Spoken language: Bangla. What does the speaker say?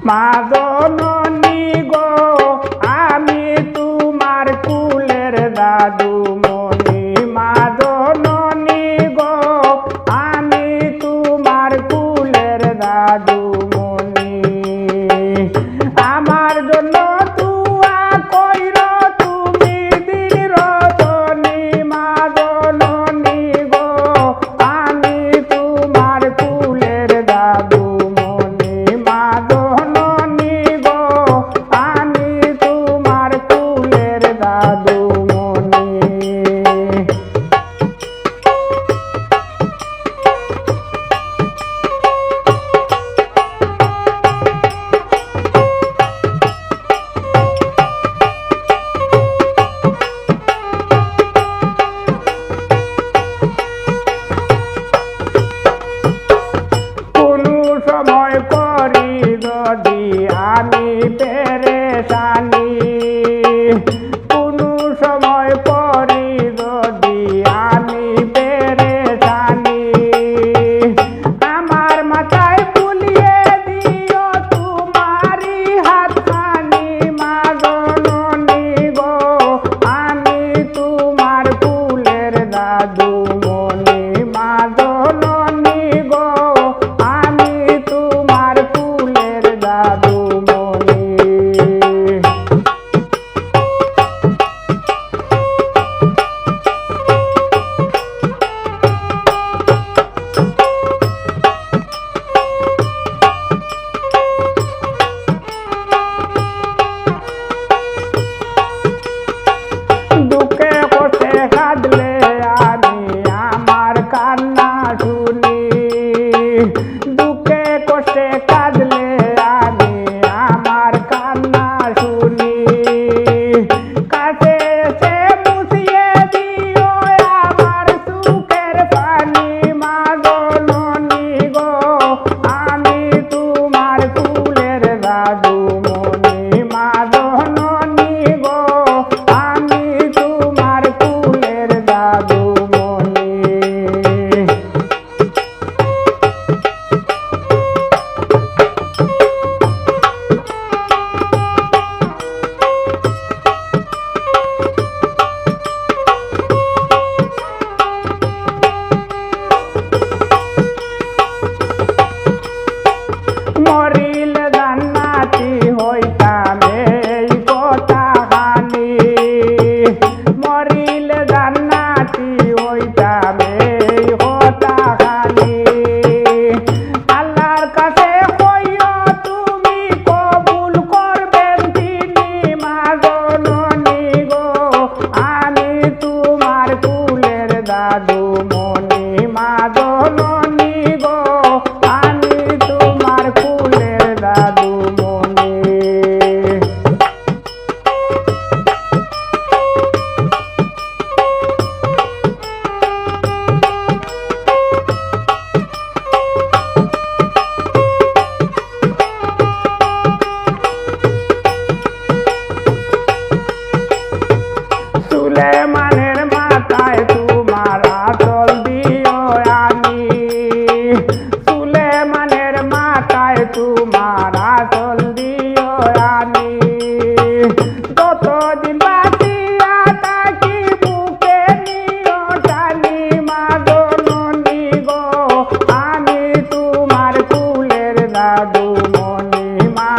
মা জননী গো আমি তোমার কুলের দাদু মনি। মা জননী গো আমি তোমার কুলের দাদু মনি। আমার জন্য তুয়া কইর তুমি দিন রজনী। মা জননী গো আমি তোমার কুলের দাদু মনি। মা জননী গো আমি তোমার কুলের দাদু মনি। সময় করি যদি আমি পেরেশানি, কোনো সময় করি যদি আমি পেরেশানি, আমার মাথায় বুলিয়ে দিও তোমারি হাতখানি। মা জননী গো আমি তোমার কুলের দাদু মনি। মা জননী গো আমি তোমার কুলের দাদু মনি। দুঃখে কষ্টে কাঁদলে আমি আমার কান্না শুনি। দুঃখে কষ্টে কাঁদলে আমি আমার কান্না শুনি। কাছে এসে মুছিয়ে দিও আমার সুখের পানি। মা জননী গো আমি তোমার কুলের দাদু মনি। মা জননী গো আমি তোমার কুলের দাদু মনি। মরিল জান্নাতি হইতাম এই কথাখানি। মরিল জান্নাতি হইতাম এই কথাখানি। আল্লাহর কাছে কইও তুমি কবুল করবেন তিনি। মা জননী গো আমি তোমার কুলের দাদু মনি। মা জননী গো আমি তোমার কুলের দাদু মনি। সুলেমানের মাথায় তোমার আঁচল দিও আমি। সুলেমানের মাথায় তোমার আঁচল দিও আমি। যতদিন বাঁচিয়া থাকি বুকে নিও টানি। মা জননী গো আমি তোমার কুলের দাদু মনি। মা